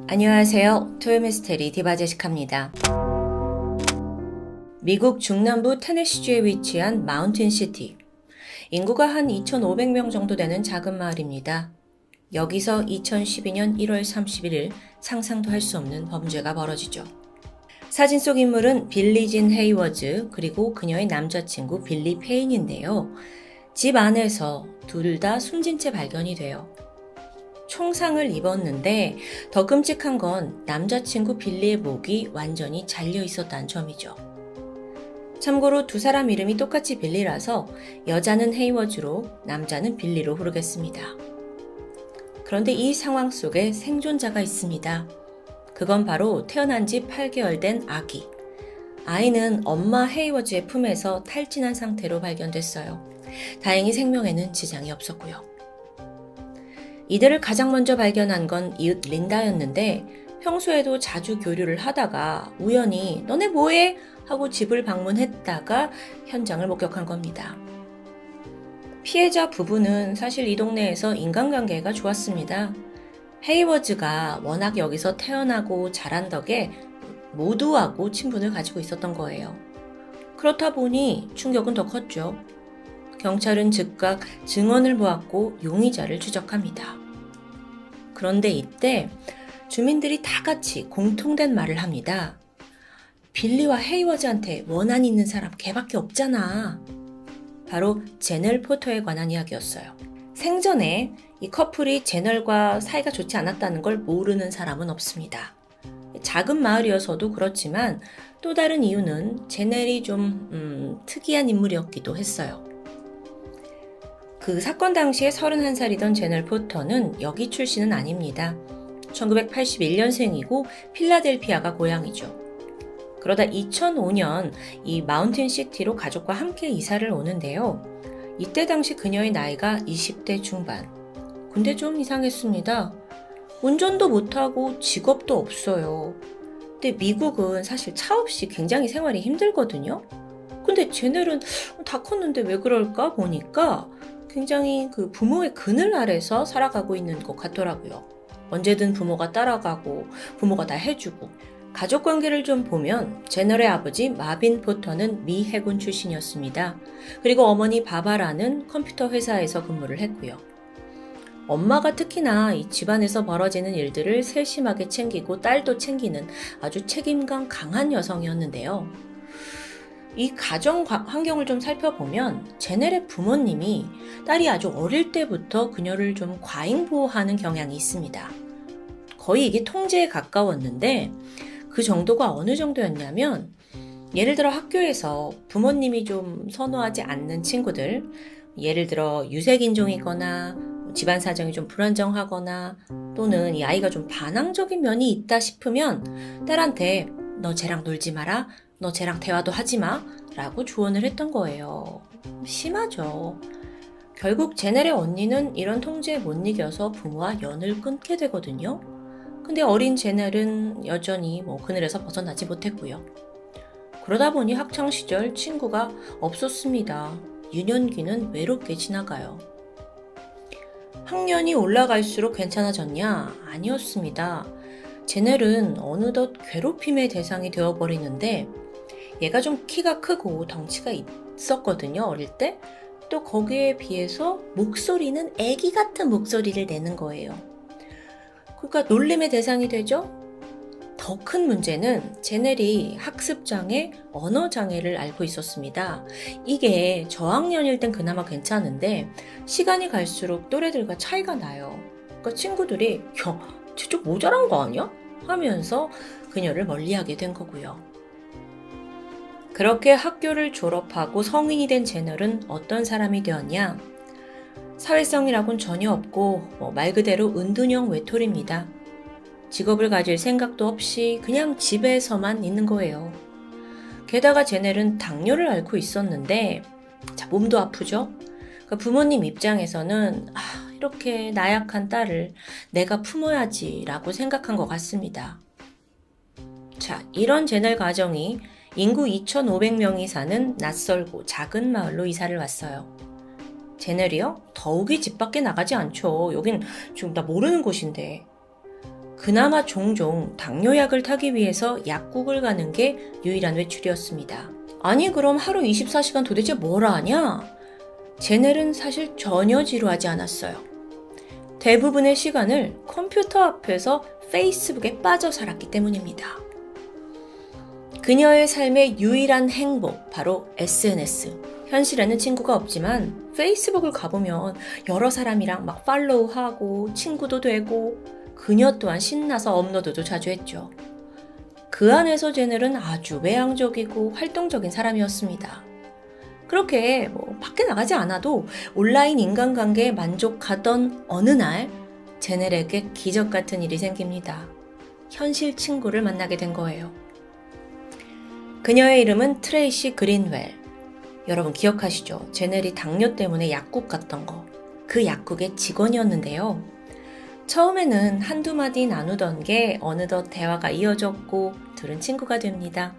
안녕하세요. 토요미스테리 디바제시카입니다. 미국 중남부 테네시주에 위치한 마운틴시티. 인구가 한 2,500명 정도 되는 작은 마을입니다. 여기서 2012년 1월 31일 상상도 할 수 없는 범죄가 벌어지죠. 사진 속 인물은 빌리 진 헤이워즈 그리고 그녀의 남자친구 빌리 페인인데요. 집 안에서 둘 다 숨진 채 발견이 돼요. 총상을 입었는데 더 끔찍한 건 남자친구 빌리의 목이 완전히 잘려 있었다는 점이죠. 참고로 두 사람 이름이 똑같이 빌리라서 여자는 헤이워즈로 남자는 빌리로 부르겠습니다. 그런데 이 상황 속에 생존자가 있습니다. 그건 바로 태어난 지 8개월 된 아기. 아이는 엄마 헤이워즈의 품에서 탈진한 상태로 발견됐어요. 다행히 생명에는 지장이 없었고요. 이들을 가장 먼저 발견한 건 이웃 린다였는데 평소에도 자주 교류를 하다가 우연히 너네 뭐해? 하고 집을 방문했다가 현장을 목격한 겁니다. 피해자 부부는 사실 이 동네에서 인간관계가 좋았습니다. 헤이워즈가 워낙 여기서 태어나고 자란 덕에 모두하고 친분을 가지고 있었던 거예요. 그렇다 보니 충격은 더 컸죠. 경찰은 즉각 증언을 모았고 용의자를 추적합니다. 그런데 이때 주민들이 다 같이 공통된 말을 합니다. 빌리와 헤이워즈한테 원한이 있는 사람 걔밖에 없잖아. 바로 제널 포터에 관한 이야기였어요. 생전에 이 커플이 제널과 사이가 좋지 않았다는 걸 모르는 사람은 없습니다. 작은 마을이어서도 그렇지만 또 다른 이유는 제넬이 좀 특이한 인물이었기도 했어요. 그 사건 당시에 31살이던 제널 포터는 여기 출신은 아닙니다. 1981년생이고 필라델피아가 고향이죠. 그러다 2005년 이 마운틴 시티로 가족과 함께 이사를 오는데요. 이때 당시 그녀의 나이가 20대 중반. 근데 좀 이상했습니다. 운전도 못하고 직업도 없어요. 근데 미국은 사실 차 없이 굉장히 생활이 힘들거든요. 근데 제넬은 다 컸는데 왜 그럴까 보니까 굉장히 그 부모의 그늘 아래서 살아가고 있는 것 같더라고요. 언제든 부모가 따라가고 부모가 다 해주고. 가족 관계를 좀 보면 제널의 아버지 마빈 포터는 미 해군 출신이었습니다. 그리고 어머니 바바라는 컴퓨터 회사에서 근무를 했고요. 엄마가 특히나 이 집안에서 벌어지는 일들을 세심하게 챙기고 딸도 챙기는 아주 책임감 강한 여성이었는데요. 이 가정 환경을 좀 살펴보면 제넬의 부모님이 딸이 아주 어릴 때부터 그녀를 좀 과잉보호하는 경향이 있습니다. 거의 이게 통제에 가까웠는데 그 정도가 어느 정도였냐면 예를 들어 학교에서 부모님이 좀 선호하지 않는 친구들, 예를 들어 유색인종이거나 집안 사정이 좀 불안정하거나 또는 이 아이가 좀 반항적인 면이 있다 싶으면 딸한테 너 쟤랑 놀지 마라, 너 쟤랑 대화도 하지 마 라고 조언을 했던 거예요. 심하죠. 결국 제넬의 언니는 이런 통제에 못 이겨서 부모와 연을 끊게 되거든요. 근데 어린 제넬은 여전히 그늘에서 벗어나지 못했고요. 그러다 보니 학창시절 친구가 없었습니다. 유년기는 외롭게 지나가요. 학년이 올라갈수록 괜찮아졌냐? 아니었습니다. 제넬은 어느덧 괴롭힘의 대상이 되어버리는데 얘가 좀 키가 크고 덩치가 있었거든요, 어릴 때. 또 거기에 비해서 목소리는 애기 같은 목소리를 내는 거예요. 그러니까 놀림의 대상이 되죠? 더 큰 문제는 제넬이 학습장애, 언어장애를 앓고 있었습니다. 이게 저학년일 땐 그나마 괜찮은데 시간이 갈수록 또래들과 차이가 나요. 그러니까 친구들이 야, 쟤 좀 모자란 거 아니야? 하면서 그녀를 멀리하게 된 거고요. 그렇게 학교를 졸업하고 성인이 된 제널은 어떤 사람이 되었냐? 사회성이라고는 전혀 없고 말 그대로 은둔형 외톨이입니다. 직업을 가질 생각도 없이 그냥 집에서만 있는 거예요. 게다가 제넬은 당뇨를 앓고 있었는데 몸도 아프죠? 그러니까 부모님 입장에서는 이렇게 나약한 딸을 내가 품어야지 라고 생각한 것 같습니다. 자, 이런 제넬 가정이 인구 2,500명이 사는 낯설고 작은 마을로 이사를 왔어요. 제넬이요? 더욱이 집 밖에 나가지 않죠. 여긴 지금 나 모르는 곳인데. 그나마 종종 당뇨약을 타기 위해서 약국을 가는 게 유일한 외출이었습니다. 아니 그럼 하루 24시간 도대체 뭘 하냐? 제넬은 사실 전혀 지루하지 않았어요. 대부분의 시간을 컴퓨터 앞에서 페이스북에 빠져 살았기 때문입니다. 그녀의 삶의 유일한 행복, 바로 SNS. 현실에는 친구가 없지만 페이스북을 가보면 여러 사람이랑 막 팔로우하고 친구도 되고 그녀 또한 신나서 업로드도 자주 했죠. 그 안에서 제넬은 아주 외향적이고 활동적인 사람이었습니다. 그렇게 밖에 나가지 않아도 온라인 인간관계에 만족하던 어느 날 제넬에게 기적 같은 일이 생깁니다. 현실 친구를 만나게 된 거예요. 그녀의 이름은 트레이시 그린웰. 여러분 기억하시죠? 제넬이 당뇨 때문에 약국 갔던 거. 그 약국의 직원이었는데요. 처음에는 한두 마디 나누던 게 어느덧 대화가 이어졌고 둘은 친구가 됩니다.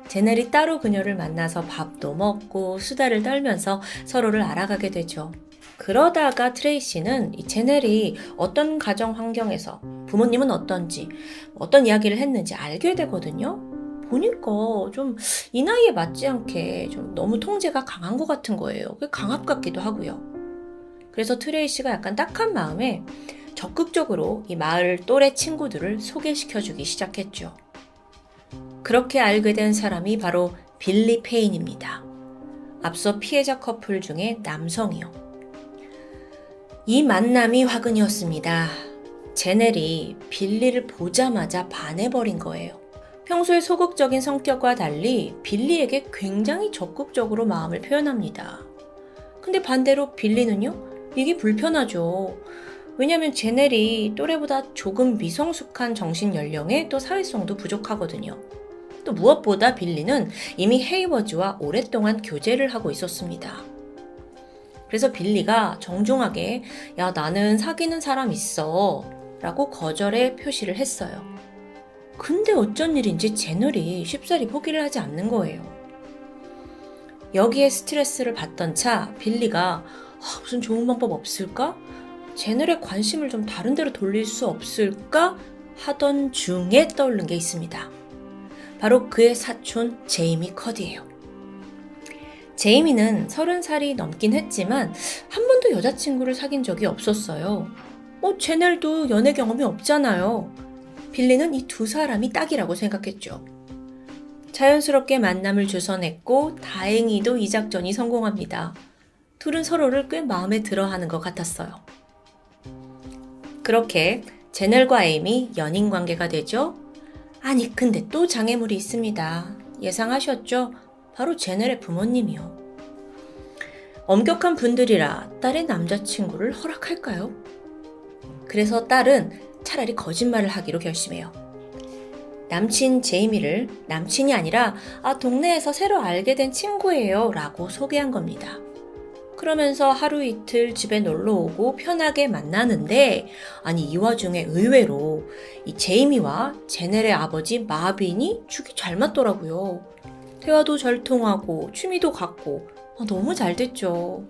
제넬이 따로 그녀를 만나서 밥도 먹고 수다를 떨면서 서로를 알아가게 되죠. 그러다가 트레이시는 이 제넬이 어떤 가정 환경에서 부모님은 어떤지, 어떤 이야기를 했는지 알게 되거든요. 보니까 좀 이 나이에 맞지 않게 좀 너무 통제가 강한 것 같은 거예요. 강압 같기도 하고요. 그래서 트레이시가 약간 딱한 마음에 적극적으로 이 마을 또래 친구들을 소개시켜주기 시작했죠. 그렇게 알게 된 사람이 바로 빌리 페인입니다. 앞서 피해자 커플 중에 남성이요. 이 만남이 화근이었습니다. 제넬이 빌리를 보자마자 반해버린 거예요. 평소에 소극적인 성격과 달리 빌리에게 굉장히 적극적으로 마음을 표현합니다. 근데 반대로 빌리는요? 이게 불편하죠. 왜냐면 제넬이 또래보다 조금 미성숙한 정신 연령에 또 사회성도 부족하거든요. 또 무엇보다 빌리는 이미 헤이워즈와 오랫동안 교제를 하고 있었습니다. 그래서 빌리가 정중하게 야 나는 사귀는 사람 있어 라고 거절의 표시를 했어요. 근데 어쩐 일인지 제넬이 쉽사리 포기를 하지 않는 거예요. 여기에 스트레스를 받던 차 빌리가 무슨 좋은 방법 없을까? 제넬의 관심을 좀 다른 데로 돌릴 수 없을까? 하던 중에 떠오른 게 있습니다. 바로 그의 사촌 제이미 커디예요. 제이미는 30살이 넘긴 했지만 한 번도 여자친구를 사귄 적이 없었어요. 제넬도 연애 경험이 없잖아요. 빌리는 이 두 사람이 딱이라고 생각했죠. 자연스럽게 만남을 주선했고 다행히도 이 작전이 성공합니다. 둘은 서로를 꽤 마음에 들어하는 것 같았어요. 그렇게 제넬과 에임이 연인 관계가 되죠. 아니 근데 또 장애물이 있습니다. 예상하셨죠? 바로 제넬의 부모님이요. 엄격한 분들이라 딸의 남자친구를 허락할까요? 그래서 딸은 차라리 거짓말을 하기로 결심해요. 남친 제이미를 남친이 아니라 동네에서 새로 알게 된 친구예요 라고 소개한 겁니다. 그러면서 하루 이틀 집에 놀러 오고 편하게 만나는데 아니 이 와중에 의외로 이 제이미와 제넬의 아버지 마빈이 죽이 잘 맞더라고요. 대화도 잘 통하고 취미도 같고 너무 잘 됐죠.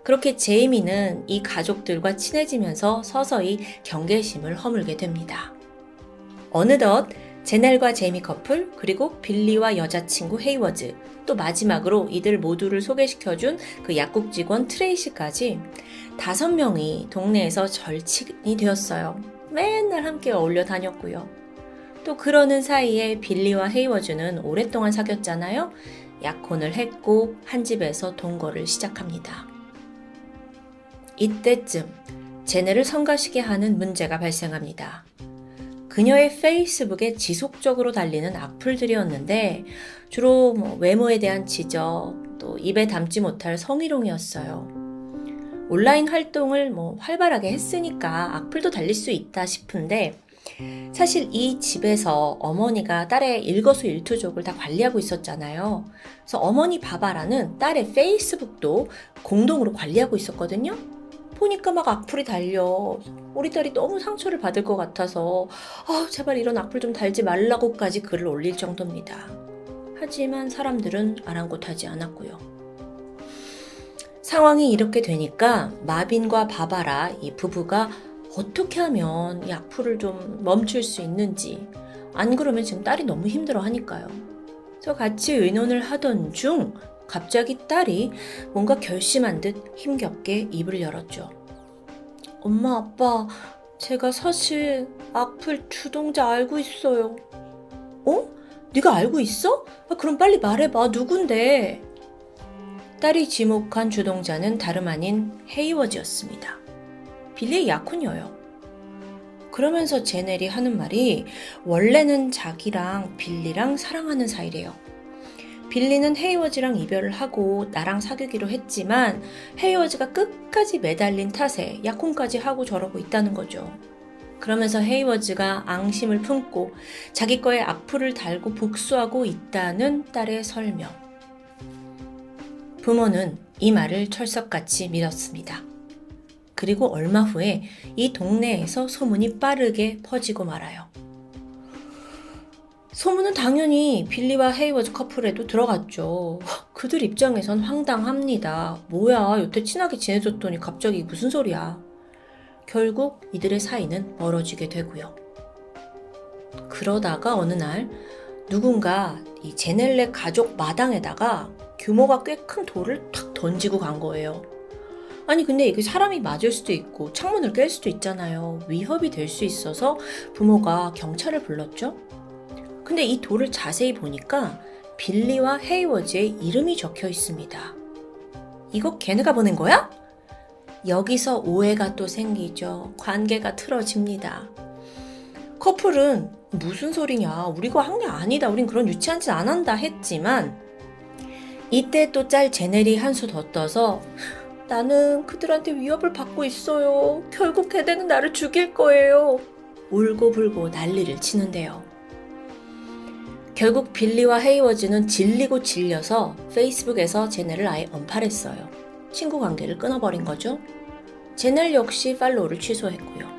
그렇게 제이미는 이 가족들과 친해지면서 서서히 경계심을 허물게 됩니다. 어느덧 제넬과 제이미 커플, 그리고 빌리와 여자친구 헤이워즈, 또 마지막으로 이들 모두를 소개시켜준 그 약국 직원 트레이시까지 5명이 동네에서 절친이 되었어요. 맨날 함께 어울려 다녔고요. 또 그러는 사이에 빌리와 헤이워즈는 오랫동안 사귀었잖아요. 약혼을 했고 한 집에서 동거를 시작합니다. 이때쯤 제넬을 성가시게 하는 문제가 발생합니다. 그녀의 페이스북에 지속적으로 달리는 악플들이었는데 주로 외모에 대한 지적, 또 입에 담지 못할 성희롱이었어요. 온라인 활동을 활발하게 했으니까 악플도 달릴 수 있다 싶은데 사실 이 집에서 어머니가 딸의 일거수일투족을 다 관리하고 있었잖아요. 그래서 어머니 바바라는 딸의 페이스북도 공동으로 관리하고 있었거든요. 보니까 막 악플이 달려 우리 딸이 너무 상처를 받을 것 같아서 제발 이런 악플 좀 달지 말라고까지 글을 올릴 정도입니다. 하지만 사람들은 아랑곳하지 않았고요. 상황이 이렇게 되니까 마빈과 바바라 이 부부가 어떻게 하면 이 악플을 좀 멈출 수 있는지, 안 그러면 지금 딸이 너무 힘들어 하니까요. 그래서 같이 의논을 하던 중 갑자기 딸이 뭔가 결심한 듯 힘겹게 입을 열었죠. 엄마, 아빠, 제가 사실 악플 주동자 알고 있어요. 어? 네가 알고 있어? 그럼 빨리 말해봐. 누군데? 딸이 지목한 주동자는 다름 아닌 헤이워즈였습니다. 빌리의 약혼녀요. 그러면서 제넬이 하는 말이 원래는 자기랑 빌리랑 사랑하는 사이래요. 빌리는 헤이워즈랑 이별을 하고 나랑 사귀기로 했지만 헤이워즈가 끝까지 매달린 탓에 약혼까지 하고 저러고 있다는 거죠. 그러면서 헤이워즈가 앙심을 품고 자기 거에 악플을 달고 복수하고 있다는 딸의 설명. 부모는 이 말을 철석같이 믿었습니다. 그리고 얼마 후에 이 동네에서 소문이 빠르게 퍼지고 말아요. 소문은 당연히 빌리와 헤이워즈 커플에도 들어갔죠. 그들 입장에선 황당합니다. 뭐야, 여태 친하게 지내줬더니 갑자기 무슨 소리야. 결국 이들의 사이는 멀어지게 되고요. 그러다가 어느 날 누군가 이 제넬네 가족 마당에다가 규모가 꽤 큰 돌을 탁 던지고 간 거예요. 아니 근데 이게 사람이 맞을 수도 있고 창문을 깰 수도 있잖아요. 위협이 될 수 있어서 부모가 경찰을 불렀죠. 근데 이 돌을 자세히 보니까 빌리와 헤이워즈의 이름이 적혀 있습니다. 이거 걔네가 보낸 거야? 여기서 오해가 또 생기죠. 관계가 틀어집니다. 커플은 무슨 소리냐, 우리가 한 게 아니다, 우린 그런 유치한 짓 안 한다 했지만 이때 또 짤 제넬이 한 수 더 떠서 나는 그들한테 위협을 받고 있어요. 결국 걔네는 나를 죽일 거예요. 울고불고 난리를 치는데요. 결국 빌리와 헤이워즈는 질리고 질려서 페이스북에서 제넬을 아예 언팔했어요. 친구 관계를 끊어버린 거죠. 제넬 역시 팔로우를 취소했고요.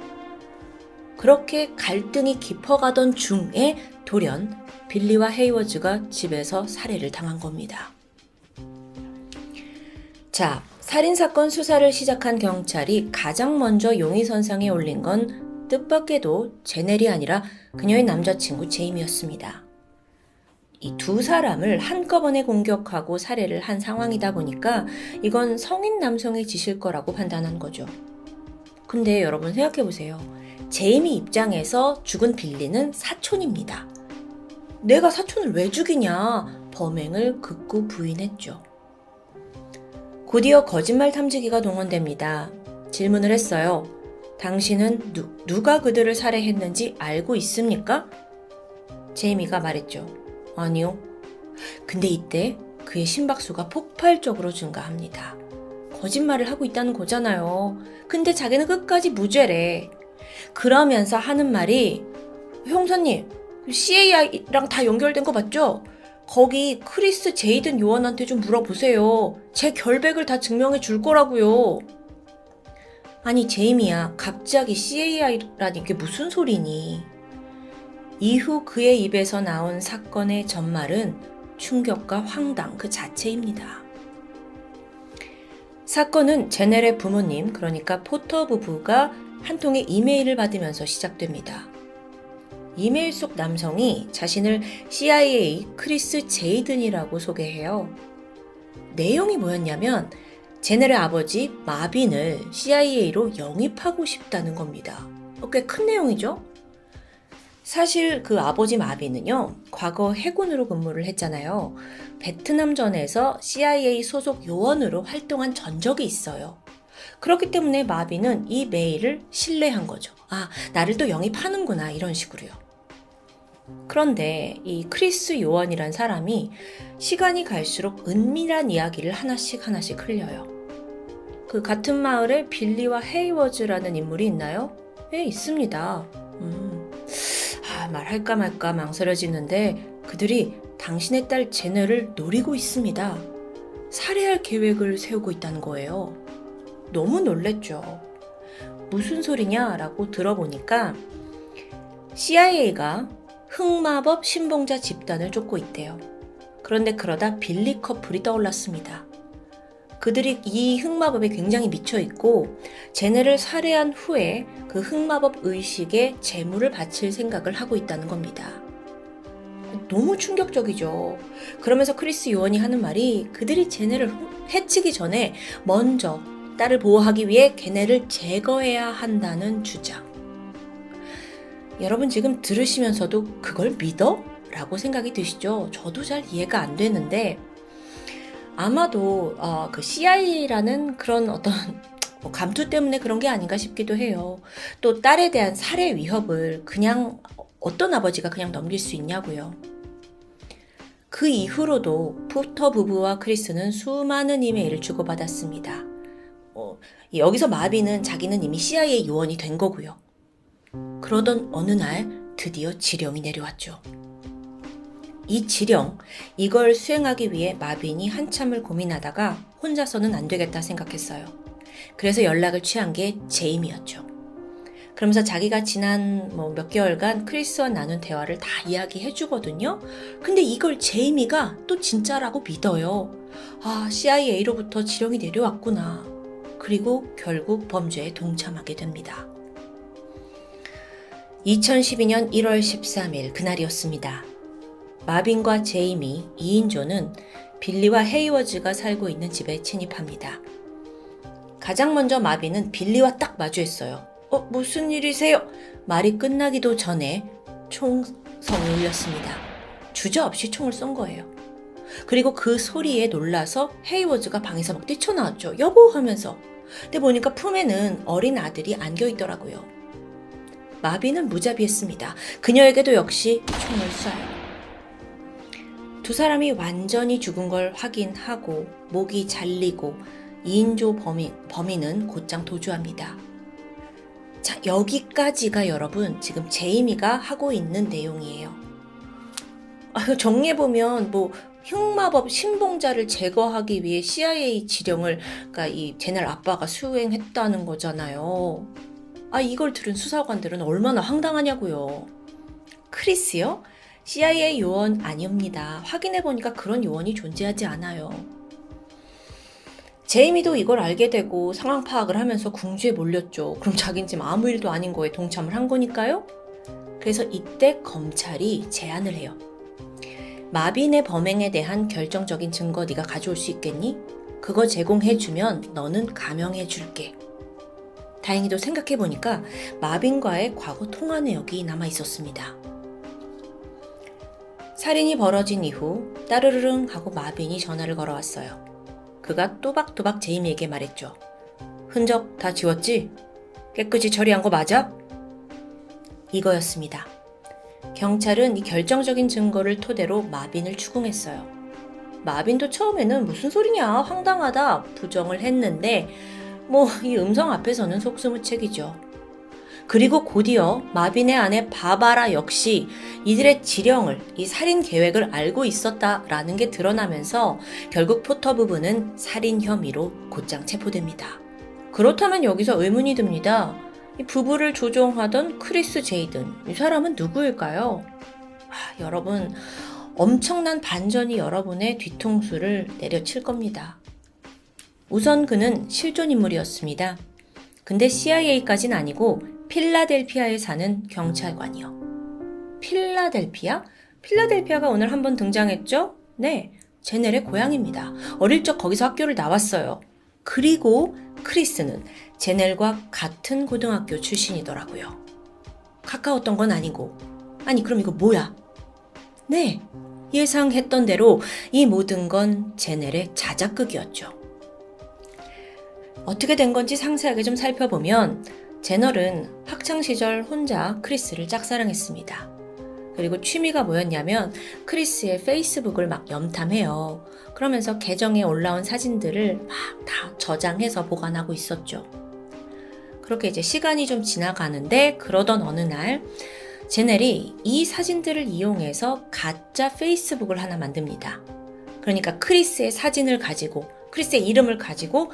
그렇게 갈등이 깊어가던 중에 돌연 빌리와 헤이워즈가 집에서 살해를 당한 겁니다. 자, 살인사건 수사를 시작한 경찰이 가장 먼저 용의선상에 올린 건 뜻밖에도 제넬이 아니라 그녀의 남자친구 제임이었습니다. 이 두 사람을 한꺼번에 공격하고 살해를 한 상황이다 보니까 이건 성인 남성의 짓일 거라고 판단한 거죠. 근데 여러분 생각해보세요. 제이미 입장에서 죽은 빌리는 사촌입니다. 내가 사촌을 왜 죽이냐? 범행을 극구 부인했죠. 곧이어 거짓말 탐지기가 동원됩니다. 질문을 했어요. 당신은 누가 그들을 살해했는지 알고 있습니까? 제이미가 말했죠. 아니요. 근데 이때 그의 심박수가 폭발적으로 증가합니다. 거짓말을 하고 있다는 거잖아요. 근데 자기는 끝까지 무죄래. 그러면서 하는 말이 형사님, CAI랑 다 연결된 거 맞죠? 거기 크리스 제이든 요원한테 좀 물어보세요. 제 결백을 다 증명해 줄 거라고요. 아니 제이미야, 갑자기 CAI라니 이게 무슨 소리니? 이후 그의 입에서 나온 사건의 전말은 충격과 황당 그 자체입니다. 사건은 제넬의 부모님, 그러니까 포터 부부가 한 통의 이메일을 받으면서 시작됩니다. 이메일 속 남성이 자신을 CIA 크리스 제이든이라고 소개해요. 내용이 뭐였냐면 제넬의 아버지 마빈을 CIA로 영입하고 싶다는 겁니다. 꽤 큰 내용이죠? 사실 그 아버지 마빈은요, 과거 해군으로 근무를 했잖아요. 베트남전에서 CIA 소속 요원으로 활동한 전적이 있어요. 그렇기 때문에 마빈은 이 메일을 신뢰한 거죠. 아, 나를 또 영입하는구나, 이런 식으로요. 그런데 이 크리스 요원이란 사람이 시간이 갈수록 은밀한 이야기를 하나씩 흘려요. 그 같은 마을에 빌리와 헤이워즈라는 인물이 있나요? 예, 있습니다. 말할까 말까 망설여지는데 그들이 당신의 딸 제넬을 노리고 있습니다. 살해할 계획을 세우고 있다는 거예요. 너무 놀랬죠. 무슨 소리냐라고 들어보니까 CIA가 흑마법 신봉자 집단을 쫓고 있대요. 그런데 그러다 빌리 커플이 떠올랐습니다. 그들이 이 흑마법에 굉장히 미쳐 있고 제네를 살해한 후에 그 흑마법 의식에 제물을 바칠 생각을 하고 있다는 겁니다. 너무 충격적이죠. 그러면서 크리스 요원이 하는 말이 그들이 제네를 해치기 전에 먼저 딸을 보호하기 위해 걔네를 제거해야 한다는 주장. 여러분 지금 들으시면서도 그걸 믿어? 라고 생각이 드시죠? 저도 잘 이해가 안 되는데 아마도 그 CIA라는 그런 어떤 감투 때문에 그런 게 아닌가 싶기도 해요. 또 딸에 대한 살해 위협을 그냥 어떤 아버지가 그냥 넘길 수 있냐고요. 그 이후로도 포터 부부와 크리스는 수많은 이메일을 주고받았습니다. 여기서 마비는 자기는 이미 CIA 요원이 된 거고요. 그러던 어느 날 드디어 지령이 내려왔죠. 이 지령, 이걸 수행하기 위해 마빈이 한참을 고민하다가 혼자서는 안 되겠다 생각했어요. 그래서 연락을 취한 게 제임이었죠. 그러면서 자기가 지난 몇 개월간 크리스와 나눈 대화를 다 이야기해 주거든요. 근데 이걸 제이미가 또 진짜라고 믿어요. CIA로부터 지령이 내려왔구나. 그리고 결국 범죄에 동참하게 됩니다. 2012년 1월 13일 그날이었습니다. 마빈과 제이미, 2인조는 빌리와 헤이워즈가 살고 있는 집에 침입합니다. 가장 먼저 마빈은 빌리와 딱 마주했어요. 무슨 일이세요? 말이 끝나기도 전에 총성이 울렸습니다. 주저없이 총을 쏜 거예요. 그리고 그 소리에 놀라서 헤이워즈가 방에서 막 뛰쳐나왔죠. 여보 하면서. 근데 보니까 품에는 어린 아들이 안겨있더라고요. 마빈은 무자비했습니다. 그녀에게도 역시 총을 쏴요. 두 사람이 완전히 죽은 걸 확인하고 목이 잘리고 2인조 범인은 곧장 도주합니다. 자, 여기까지가 여러분 지금 제이미가 하고 있는 내용이에요. 정리해보면 흑마법 신봉자를 제거하기 위해 CIA 지령을 그러니까 이 제넬 아빠가 수행했다는 거잖아요. 이걸 들은 수사관들은 얼마나 황당하냐고요. 크리스요? CIA 요원 아닙니다. 확인해보니까 그런 요원이 존재하지 않아요. 제이미도 이걸 알게 되고 상황 파악을 하면서 궁지에 몰렸죠. 그럼 자긴 지금 아무 일도 아닌 거에 동참을 한 거니까요. 그래서 이때 검찰이 제안을 해요. 마빈의 범행에 대한 결정적인 증거 네가 가져올 수 있겠니? 그거 제공해주면 너는 감형해줄게. 다행히도 생각해보니까 마빈과의 과거 통화 내역이 남아있었습니다. 살인이 벌어진 이후 따르르릉 하고 마빈이 전화를 걸어왔어요. 그가 또박또박 제이미에게 말했죠. 흔적 다 지웠지? 깨끗이 처리한 거 맞아? 이거였습니다. 경찰은 이 결정적인 증거를 토대로 마빈을 추궁했어요. 마빈도 처음에는 무슨 소리냐 황당하다 부정을 했는데 이 음성 앞에서는 속수무책이죠. 그리고 곧이어 마빈의 아내 바바라 역시 이들의 지령을, 이 살인 계획을 알고 있었다라는 게 드러나면서 결국 포터 부부는 살인 혐의로 곧장 체포됩니다. 그렇다면 여기서 의문이 듭니다. 이 부부를 조종하던 크리스 제이든, 이 사람은 누구일까요? 여러분, 엄청난 반전이 여러분의 뒤통수를 내려칠 겁니다. 우선 그는 실존 인물이었습니다. 근데 CIA까지는 아니고 필라델피아에 사는 경찰관이요. 필라델피아? 필라델피아가 오늘 한번 등장했죠? 네, 제넬의 고향입니다. 어릴 적 거기서 학교를 나왔어요. 그리고 크리스는 제넬과 같은 고등학교 출신이더라고요. 가까웠던 건 아니고. 그럼 이거 뭐야? 네, 예상했던 대로 이 모든 건 제넬의 자작극이었죠. 어떻게 된 건지 상세하게 좀 살펴보면 제널은 학창시절 혼자 크리스를 짝사랑했습니다. 그리고 취미가 뭐였냐면 크리스의 페이스북을 막 염탐해요. 그러면서 계정에 올라온 사진들을 막 다 저장해서 보관하고 있었죠. 그렇게 이제 시간이 좀 지나가는데 그러던 어느 날 제넬이 이 사진들을 이용해서 가짜 페이스북을 하나 만듭니다. 그러니까 크리스의 사진을 가지고 크리스의 이름을 가지고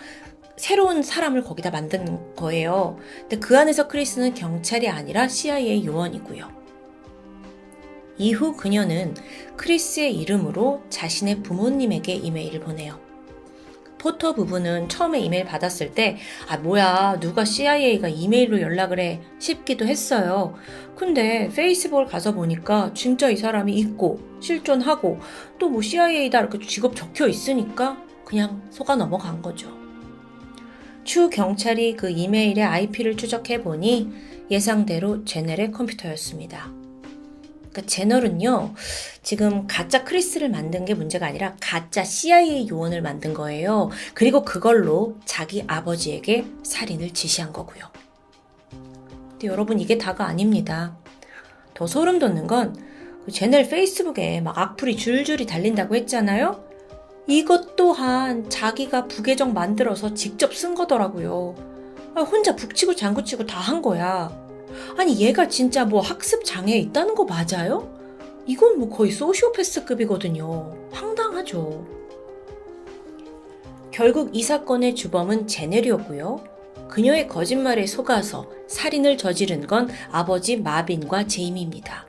새로운 사람을 거기다 만든 거예요. 근데 그 안에서 크리스는 경찰이 아니라 CIA 요원이고요. 이후 그녀는 크리스의 이름으로 자신의 부모님에게 이메일을 보내요. 포터 부부는 처음에 이메일 받았을 때 뭐야 누가 CIA가 이메일로 연락을 해 싶기도 했어요. 근데 페이스북을 가서 보니까 진짜 이 사람이 있고 실존하고 또 뭐 CIA다 이렇게 직업 적혀 있으니까 그냥 속아 넘어간 거죠. 추 경찰이 그 이메일의 IP를 추적해 보니 예상대로 제넬의 컴퓨터였습니다. 그러니까 제널은요, 지금 가짜 크리스를 만든 게 문제가 아니라 가짜 CIA 요원을 만든 거예요. 그리고 그걸로 자기 아버지에게 살인을 지시한 거고요. 근데 여러분 이게 다가 아닙니다. 더 소름 돋는 건 제넬 페이스북에 막 악플이 줄줄이 달린다고 했잖아요. 이것 또한 자기가 부계정 만들어서 직접 쓴 거더라고요. 혼자 북치고 장구치고 다 한 거야. 아니 얘가 진짜 뭐 학습 장애 있다는 거 맞아요? 이건 뭐 거의 소시오패스급이거든요. 황당하죠. 결국 이 사건의 주범은 제넬이었고요. 그녀의 거짓말에 속아서 살인을 저지른 건 아버지 마빈과 제이미입니다.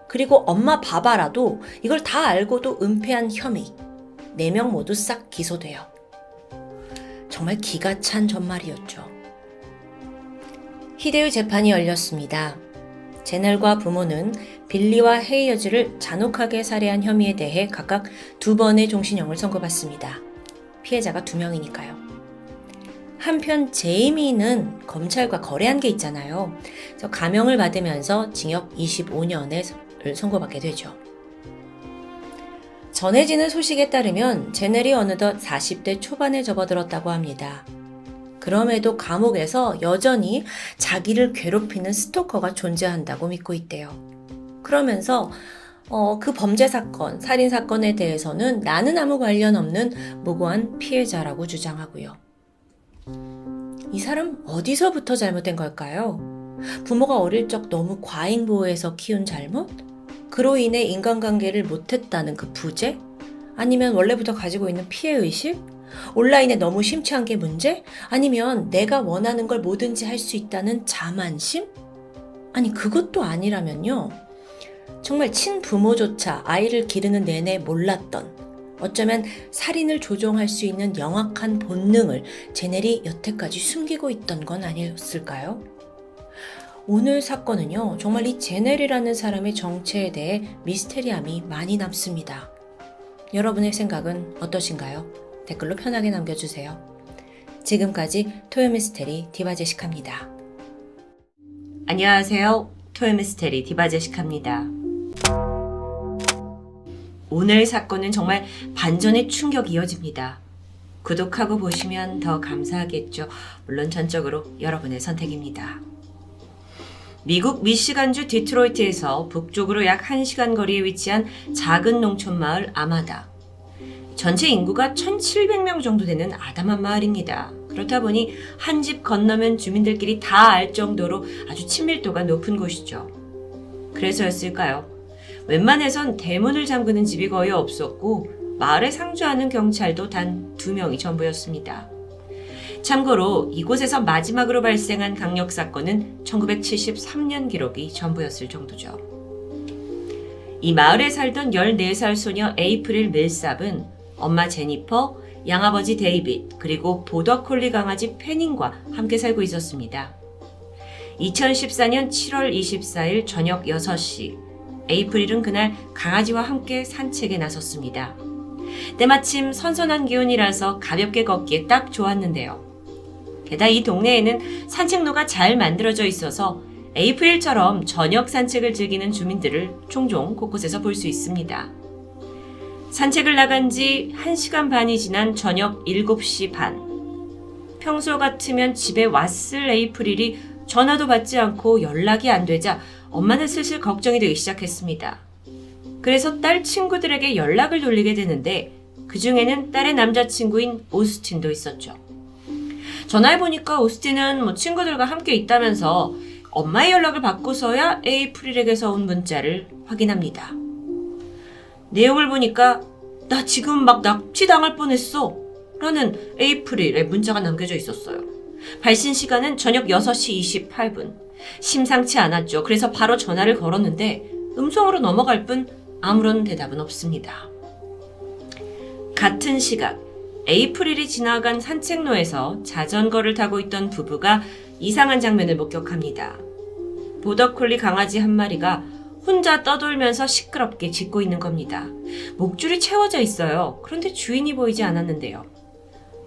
그리고 엄마 바바라도 이걸 다 알고도 은폐한 혐의. 4명 모두 싹 기소돼요. 정말 기가 찬 전말이었죠. 히데의 재판이 열렸습니다. 제넬과 부모는 빌리와 헤이어즈를 잔혹하게 살해한 혐의에 대해 각각 2번의 종신형을 선고받습니다. 피해자가 2명이니까요. 한편 제이미는 검찰과 거래한 게 있잖아요. 그래서 감형을 받으면서 징역 25년을 선고받게 되죠. 전해지는 소식에 따르면 제넬이 어느덧 40대 초반에 접어들었다고 합니다. 그럼에도 감옥에서 여전히 자기를 괴롭히는 스토커가 존재한다고 믿고 있대요. 그러면서 그 범죄 사건, 살인 사건에 대해서는 나는 아무 관련 없는 무고한 피해자라고 주장하고요. 이 사람 어디서부터 잘못된 걸까요? 부모가 어릴 적 너무 과잉 보호해서 키운 잘못? 그로 인해 인간관계를 못했다는 그 부재? 아니면 원래부터 가지고 있는 피해의식? 온라인에 너무 심취한 게 문제? 아니면 내가 원하는 걸 뭐든지 할 수 있다는 자만심? 아니 그것도 아니라면요. 정말 친부모조차 아이를 기르는 내내 몰랐던 어쩌면 살인을 조종할 수 있는 영악한 본능을 제넬이 여태까지 숨기고 있던 건 아니었을까요? 오늘 사건은요, 정말 이 제넬이라는 사람의 정체에 대해 미스테리함이 많이 남습니다. 여러분의 생각은 어떠신가요? 댓글로 편하게 남겨주세요. 지금까지 토요미스테리 디바제시카입니다. 안녕하세요. 토요미스테리 디바제시카입니다. 오늘 사건은 정말 반전의 충격이 이어집니다. 구독하고 보시면 더 감사하겠죠. 물론 전적으로 여러분의 선택입니다. 미국 미시간주 디트로이트에서 북쪽으로 약 1시간 거리에 위치한 작은 농촌 마을 아마다. 전체 인구가 1,700명 정도 되는 아담한 마을입니다. 그렇다 보니 한 집 건너면 주민들끼리 다 알 정도로 아주 친밀도가 높은 곳이죠. 그래서였을까요? 웬만해선 대문을 잠그는 집이 거의 없었고 마을에 상주하는 경찰도 단 2명이 전부였습니다. 참고로 이곳에서 마지막으로 발생한 강력사건은 1973년 기록이 전부였을 정도죠. 이 마을에 살던 14살 소녀 에이프릴 밀삽은 엄마 제니퍼, 양아버지 데이빗, 그리고 보더콜리 강아지 페닝과 함께 살고 있었습니다. 2014년 7월 24일 저녁 6시, 에이프릴은 그날 강아지와 함께 산책에 나섰습니다. 때마침 선선한 기온이라서 가볍게 걷기에 딱 좋았는데요. 게다가 이 동네에는 산책로가 잘 만들어져 있어서 에이프릴처럼 저녁 산책을 즐기는 주민들을 종종 곳곳에서 볼 수 있습니다. 산책을 나간 지 1시간 반이 지난 저녁 7시 반. 평소 같으면 집에 왔을 에이프릴이 전화도 받지 않고 연락이 안 되자 엄마는 슬슬 걱정이 되기 시작했습니다. 그래서 딸 친구들에게 연락을 돌리게 되는데 그 중에는 딸의 남자친구인 오스틴도 있었죠. 전화해보니까 오스틴은 친구들과 함께 있다면서 엄마의 연락을 받고서야 에이프릴에게서 온 문자를 확인합니다. 내용을 보니까 나 지금 막 납치당할 뻔했어 라는 에이프릴의 문자가 남겨져 있었어요. 발신 시간은 저녁 6시 28분. 심상치 않았죠. 그래서 바로 전화를 걸었는데 음성으로 넘어갈 뿐 아무런 대답은 없습니다. 같은 시각 에이프릴이 지나간 산책로에서 자전거를 타고 있던 부부가 이상한 장면을 목격합니다. 보더콜리 강아지 한 마리가 혼자 떠돌면서 시끄럽게 짖고 있는 겁니다. 목줄이 채워져 있어요. 그런데 주인이 보이지 않았는데요.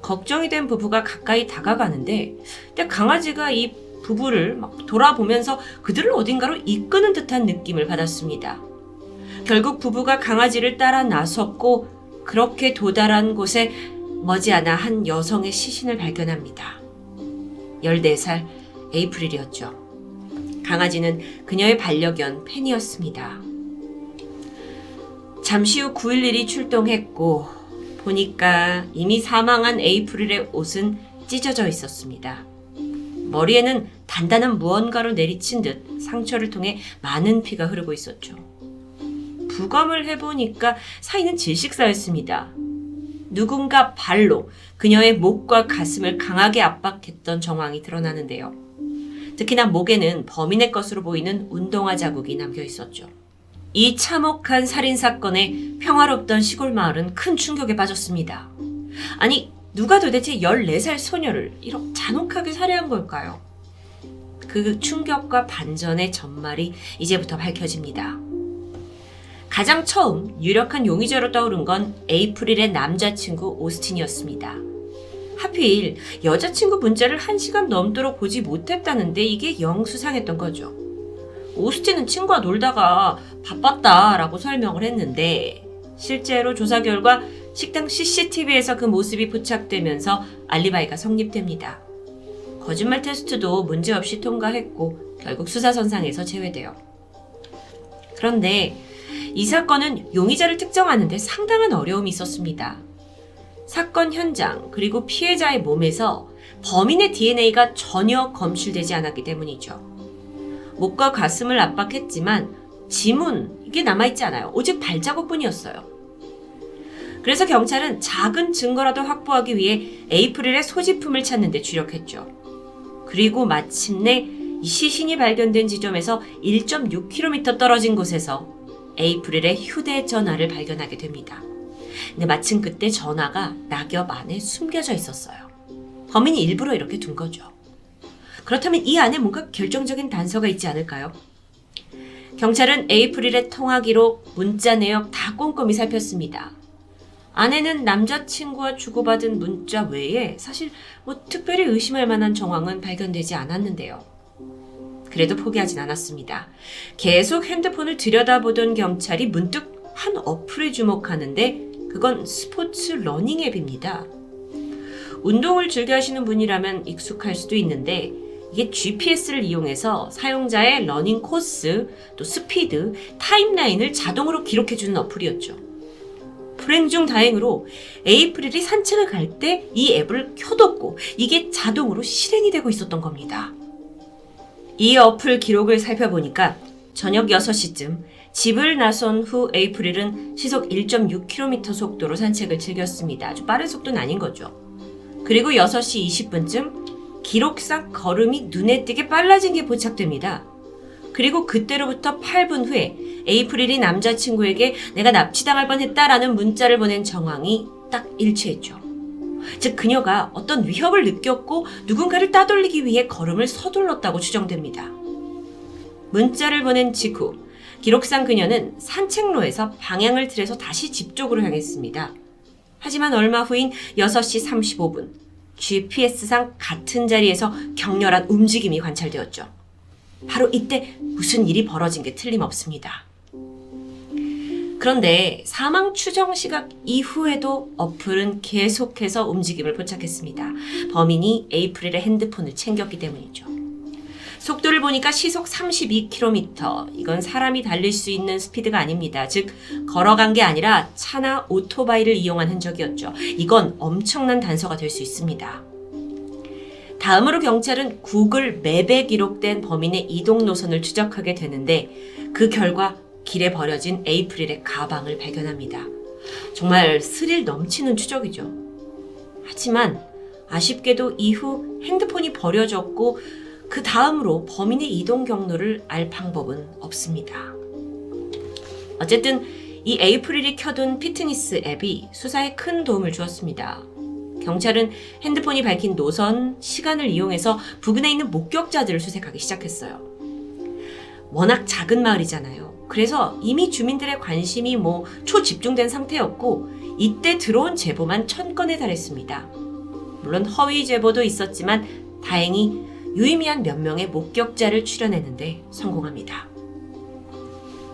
걱정이 된 부부가 가까이 다가가는데 강아지가 이 부부를 막 돌아보면서 그들을 어딘가로 이끄는 듯한 느낌을 받았습니다. 결국 부부가 강아지를 따라 나섰고 그렇게 도달한 곳에 머지않아 한 여성의 시신을 발견합니다. 14살 에이프릴이었죠. 강아지는 그녀의 반려견 펜이었습니다. 잠시 후 911이 출동했고 보니까 이미 사망한 에이프릴의 옷은 찢어져 있었습니다. 머리에는 단단한 무언가로 내리친 듯 상처를 통해 많은 피가 흐르고 있었죠. 부검을 해보니까 사인은 질식사였습니다. 누군가 발로 그녀의 목과 가슴을 강하게 압박했던 정황이 드러나는데요. 특히나 목에는 범인의 것으로 보이는 운동화 자국이 남겨 있었죠. 이 참혹한 살인사건에 평화롭던 시골 마을은 큰 충격에 빠졌습니다. 아니, 누가 도대체 14살 소녀를 이렇게 잔혹하게 살해한 걸까요? 그 충격과 반전의 전말이 이제부터 밝혀집니다. 가장 처음 유력한 용의자로 떠오른 건 에이프릴의 남자친구 오스틴이었습니다. 하필 여자친구 문자를 1시간 넘도록 보지 못했다는데 이게 영 수상했던 거죠. 오스틴은 친구와 놀다가 바빴다라고 설명을 했는데 실제로 조사 결과 식당 CCTV에서 그 모습이 포착되면서 알리바이가 성립됩니다. 거짓말 테스트도 문제없이 통과했고 결국 수사선상에서 제외돼요. 그런데 이 사건은 용의자를 특정하는 데 상당한 어려움이 있었습니다. 사건 현장 그리고 피해자의 몸에서 범인의 DNA가 전혀 검출되지 않았기 때문이죠. 목과 가슴을 압박했지만 지문 이게 남아있지 않아요. 오직 발자국뿐이었어요. 그래서 경찰은 작은 증거라도 확보하기 위해 에이프릴의 소지품을 찾는 데 주력했죠. 그리고 마침내 이 시신이 발견된 지점에서 1.6km 떨어진 곳에서 에이프릴의 휴대전화를 발견하게 됩니다. 근데 마침 그때 전화가 낙엽 안에 숨겨져 있었어요. 범인이 일부러 이렇게 둔 거죠. 그렇다면 이 안에 뭔가 결정적인 단서가 있지 않을까요? 경찰은 에이프릴의 통화 기록, 문자 내역 다 꼼꼼히 살폈습니다. 안에는 남자친구와 주고받은 문자 외에 사실 특별히 의심할 만한 정황은 발견되지 않았는데요. 그래도 포기하진 않았습니다. 계속 핸드폰을 들여다보던 경찰이 문득 한 어플에 주목하는데 그건 스포츠 러닝 앱입니다. 운동을 즐겨 하시는 분이라면 익숙할 수도 있는데 이게 GPS를 이용해서 사용자의 러닝 코스, 또 스피드, 타임라인을 자동으로 기록해주는 어플이었죠. 불행 중 다행으로 에이프릴이 산책을 갈 때 이 앱을 켜뒀고 이게 자동으로 실행이 되고 있었던 겁니다. 이 어플 기록을 살펴보니까 저녁 6시쯤 집을 나선 후 에이프릴은 시속 1.6km 속도로 산책을 즐겼습니다. 아주 빠른 속도는 아닌 거죠. 그리고 6시 20분쯤 기록상 걸음이 눈에 띄게 빨라진 게 포착됩니다. 그리고 그때로부터 8분 후에 에이프릴이 남자친구에게 내가 납치당할 뻔했다라는 문자를 보낸 정황이 딱 일치했죠. 즉 그녀가 어떤 위협을 느꼈고 누군가를 따돌리기 위해 걸음을 서둘렀다고 추정됩니다. 문자를 보낸 직후 기록상 그녀는 산책로에서 방향을 틀어서 다시 집 쪽으로 향했습니다. 하지만 얼마 후인 6시 35분 GPS상 같은 자리에서 격렬한 움직임이 관찰되었죠. 바로 이때 무슨 일이 벌어진 게 틀림없습니다. 그런데 사망 추정 시각 이후에도 어플은 계속해서 움직임을 포착했습니다. 범인이 에이프릴의 핸드폰을 챙겼기 때문이죠. 속도를 보니까 시속 32km. 이건 사람이 달릴 수 있는 스피드가 아닙니다. 즉 걸어간 게 아니라 차나 오토바이를 이용한 흔적이었죠. 이건 엄청난 단서가 될 수 있습니다. 다음으로 경찰은 구글 맵에 기록된 범인의 이동 노선을 추적하게 되는데 그 결과 길에 버려진 에이프릴의 가방을 발견합니다. 정말 스릴 넘치는 추적이죠. 하지만 아쉽게도 이후 핸드폰이 버려졌고 그 다음으로 범인의 이동 경로를 알 방법은 없습니다. 어쨌든 이 에이프릴이 켜둔 피트니스 앱이 수사에 큰 도움을 주었습니다. 경찰은 핸드폰이 밝힌 노선, 시간을 이용해서 부근에 있는 목격자들을 수색하기 시작했어요. 워낙 작은 마을이잖아요. 그래서 이미 주민들의 관심이 초집중된 상태였고 이때 들어온 제보만 1000건에 달했습니다. 물론 허위 제보도 있었지만 다행히 유의미한 몇 명의 목격자를 추려내는데 성공합니다.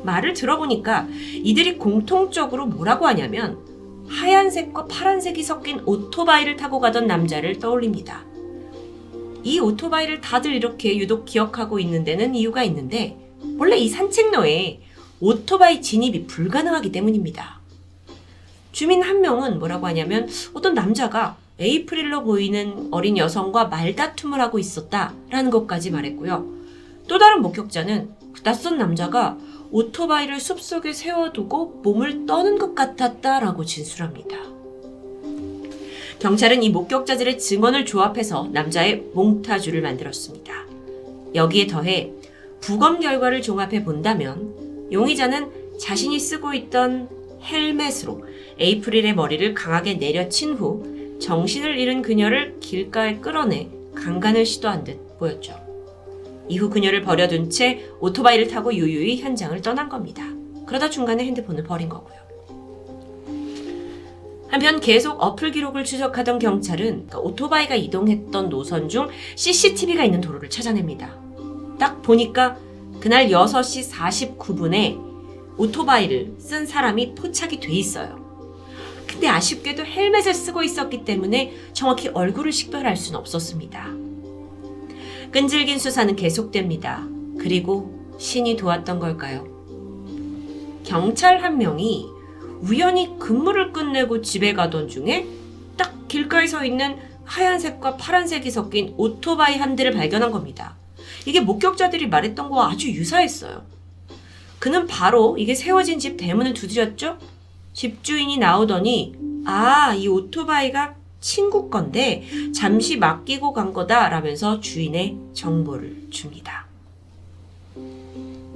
말을 들어보니까 이들이 공통적으로 뭐라고 하냐면 하얀색과 파란색이 섞인 오토바이를 타고 가던 남자를 떠올립니다. 이 오토바이를 다들 이렇게 유독 기억하고 있는 데는 이유가 있는데 원래 이 산책로에 오토바이 진입이 불가능하기 때문입니다. 주민 한 명은 뭐라고 하냐면 어떤 남자가 에이프릴로 보이는 어린 여성과 말다툼을 하고 있었다라는 것까지 말했고요. 또 다른 목격자는 낯선 남자가 오토바이를 숲속에 세워두고 몸을 떠는 것 같았다라고 진술합니다. 경찰은 이 목격자들의 증언을 조합해서 남자의 몽타주를 만들었습니다. 여기에 더해 부검 결과를 종합해 본다면 용의자는 자신이 쓰고 있던 헬멧으로 에이프릴의 머리를 강하게 내려친 후 정신을 잃은 그녀를 길가에 끌어내 강간을 시도한 듯 보였죠. 이후 그녀를 버려둔 채 오토바이를 타고 유유히 현장을 떠난 겁니다. 그러다 중간에 핸드폰을 버린 거고요. 한편 계속 어플 기록을 추적하던 경찰은 오토바이가 이동했던 노선 중 CCTV가 있는 도로를 찾아냅니다. 딱 보니까 그날 6시 49분에 오토바이를 쓴 사람이 포착이 돼 있어요. 근데 아쉽게도 헬멧을 쓰고 있었기 때문에 정확히 얼굴을 식별할 수는 없었습니다. 끈질긴 수사는 계속됩니다. 그리고 신이 도왔던 걸까요? 경찰 한 명이 우연히 근무를 끝내고 집에 가던 중에 딱 길가에 서 있는 하얀색과 파란색이 섞인 오토바이 한 대를 발견한 겁니다. 이게 목격자들이 말했던 거와 아주 유사했어요. 그는 바로 이게 세워진 집 대문을 두드렸죠? 집주인이 나오더니 이 오토바이가 친구 건데 잠시 맡기고 간 거다 라면서 주인의 정보를 줍니다.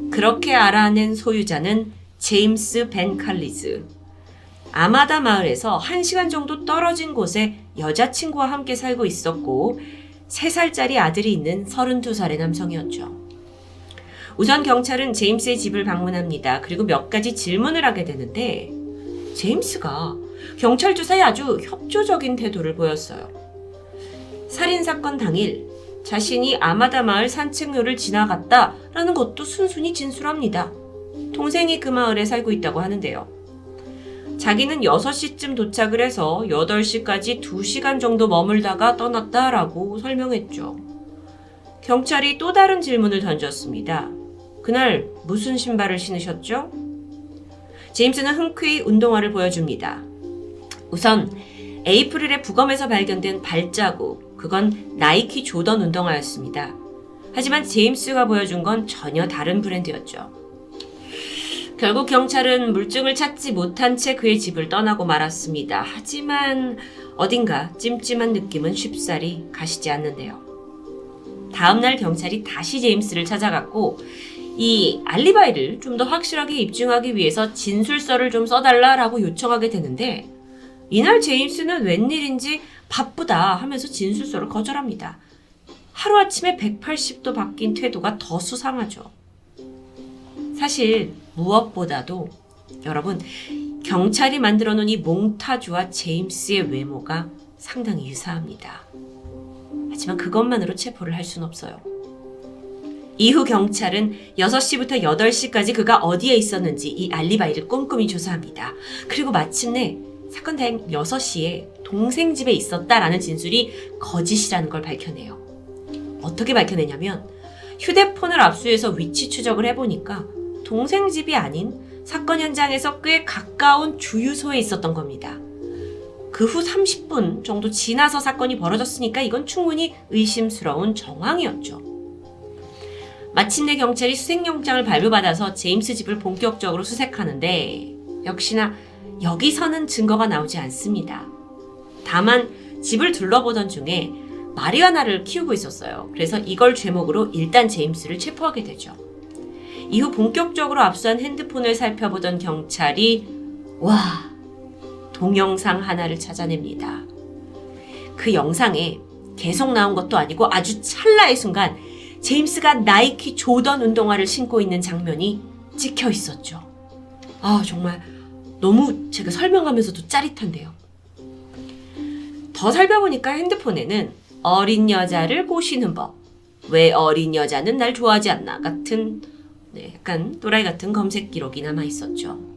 그렇게 알아낸 소유자는 제임스 벤 칼리즈. 아마다 마을에서 1시간 정도 떨어진 곳에 여자친구와 함께 살고 있었고 3살짜리 아들이 있는 32살의 남성이었죠. 우선 경찰은 제임스의 집을 방문합니다. 그리고 몇 가지 질문을 하게 되는데 제임스가 경찰 조사에 아주 협조적인 태도를 보였어요. 살인사건 당일 자신이 아마다 마을 산책로를 지나갔다라는 것도 순순히 진술합니다. 동생이 그 마을에 살고 있다고 하는데요. 자기는 6시쯤 도착을 해서 8시까지 2시간 정도 머물다가 떠났다라고 설명했죠. 경찰이 또 다른 질문을 던졌습니다. 그날 무슨 신발을 신으셨죠? 제임스는 흔쾌히 운동화를 보여줍니다. 우선 에이프릴의 부검에서 발견된 발자국, 그건 나이키 조던 운동화였습니다. 하지만 제임스가 보여준 건 전혀 다른 브랜드였죠. 결국 경찰은 물증을 찾지 못한 채 그의 집을 떠나고 말았습니다. 하지만 어딘가 찜찜한 느낌은 쉽사리 가시지 않는데요. 다음날 경찰이 다시 제임스를 찾아갔고 이 알리바이를 좀 더 확실하게 입증하기 위해서 진술서를 좀 써달라라고 요청하게 되는데 이날 제임스는 웬일인지 바쁘다 하면서 진술서를 거절합니다. 하루아침에 180도 바뀐 태도가 더 수상하죠. 사실 무엇보다도 여러분 경찰이 만들어 놓은 이 몽타주와 제임스의 외모가 상당히 유사합니다. 하지만 그것만으로 체포를 할 수는 없어요. 이후 경찰은 6시부터 8시까지 그가 어디에 있었는지 이 알리바이를 꼼꼼히 조사합니다. 그리고 마침내 사건 당일 6시에 동생 집에 있었다라는 진술이 거짓이라는 걸 밝혀내요. 어떻게 밝혀내냐면 휴대폰을 압수해서 위치 추적을 해보니까 동생 집이 아닌 사건 현장에서 꽤 가까운 주유소에 있었던 겁니다. 그 후 30분 정도 지나서 사건이 벌어졌으니까 이건 충분히 의심스러운 정황이었죠. 마침내 경찰이 수색영장을 발부받아서 제임스 집을 본격적으로 수색하는데 역시나 여기서는 증거가 나오지 않습니다. 다만 집을 둘러보던 중에 마리화나를 키우고 있었어요. 그래서 이걸 죄목으로 일단 제임스를 체포하게 되죠. 이후 본격적으로 압수한 핸드폰을 살펴보던 경찰이 동영상 하나를 찾아냅니다. 그 영상에 계속 나온 것도 아니고 아주 찰나의 순간 제임스가 나이키 조던 운동화를 신고 있는 장면이 찍혀 있었죠. 아, 정말 너무 제가 설명하면서도 짜릿한데요. 더 살펴보니까 핸드폰에는 어린 여자를 꼬시는 법, 왜 어린 여자는 날 좋아하지 않나 같은 약간 또라이 같은 검색 기록이 남아 있었죠.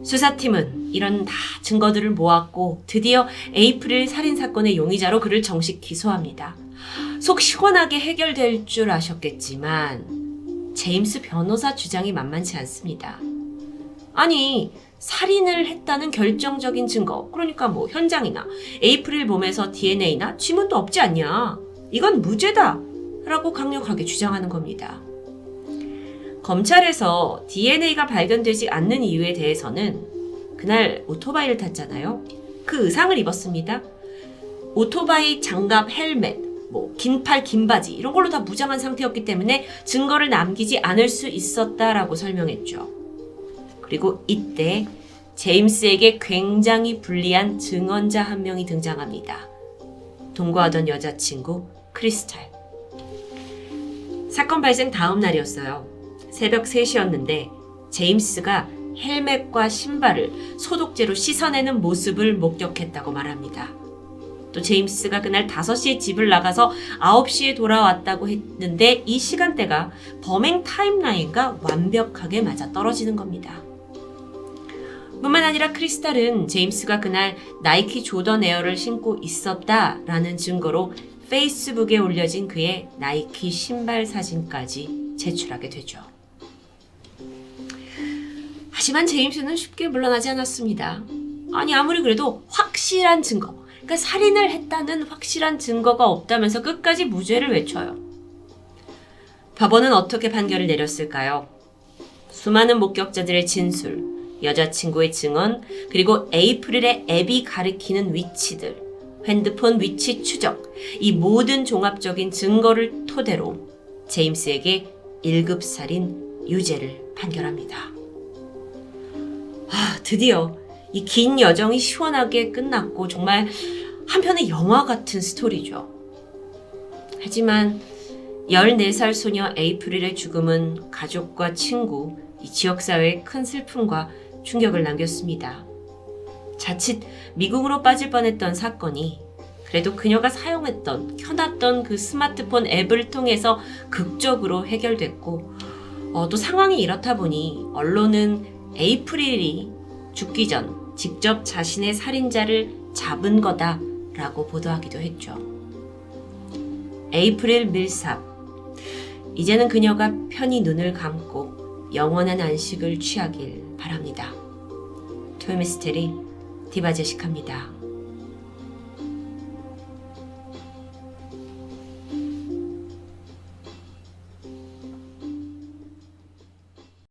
수사팀은 이런 다 증거들을 모았고 드디어 에이프릴 살인사건의 용의자로 그를 정식 기소합니다. 속 시원하게 해결될 줄 아셨겠지만 제임스 변호사 주장이 만만치 않습니다. 아니, 살인을 했다는 결정적인 증거, 그러니까 뭐 현장이나 에이프릴 몸에서 DNA나 지문도 없지 않냐. 이건 무죄다 라고 강력하게 주장하는 겁니다. 검찰에서 DNA가 발견되지 않는 이유에 대해서는 그날 오토바이를 탔잖아요. 그 의상을 입었습니다. 오토바이 장갑, 헬멧, 긴팔, 긴 바지 이런 걸로 다 무장한 상태였기 때문에 증거를 남기지 않을 수 있었다라고 설명했죠. 그리고 이때 제임스에게 굉장히 불리한 증언자 한 명이 등장합니다. 동거하던 여자친구 크리스탈. 사건 발생 다음 날이었어요. 새벽 3시였는데 제임스가 헬멧과 신발을 소독제로 씻어내는 모습을 목격했다고 말합니다. 또 제임스가 그날 5시에 집을 나가서 9시에 돌아왔다고 했는데 이 시간대가 범행 타임라인과 완벽하게 맞아떨어지는 겁니다. 뿐만 아니라 크리스탈은 제임스가 그날 나이키 조던 에어를 신고 있었다라는 증거로 페이스북에 올려진 그의 나이키 신발 사진까지 제출하게 되죠. 하지만 제임스는 쉽게 물러나지 않았습니다. 아니, 아무리 그래도 확실한 증거, 그러니까 살인을 했다는 확실한 증거가 없다면서 끝까지 무죄를 외쳐요. 법원은 어떻게 판결을 내렸을까요? 수많은 목격자들의 진술, 여자친구의 증언, 그리고 에이프릴의 앱이 가리키는 위치들, 핸드폰 위치 추적, 이 모든 종합적인 증거를 토대로 제임스에게 1급 살인 유죄를 판결합니다. 드디어 이 긴 여정이 시원하게 끝났고 정말 한편의 영화 같은 스토리죠. 하지만 14살 소녀 에이프릴의 죽음은 가족과 친구, 이 지역사회에 큰 슬픔과 충격을 남겼습니다. 자칫 미궁으로 빠질 뻔했던 사건이 그래도 그녀가 사용했던, 켜놨던 그 스마트폰 앱을 통해서 극적으로 해결됐고 또 상황이 이렇다 보니 언론은 에이프릴이 죽기 전 직접 자신의 살인자를 잡은 거다라고 보도하기도 했죠. 에이프릴 밀삽. 이제는 그녀가 편히 눈을 감고 영원한 안식을 취하길 바랍니다. 토요미스테리 디바제시카입니다.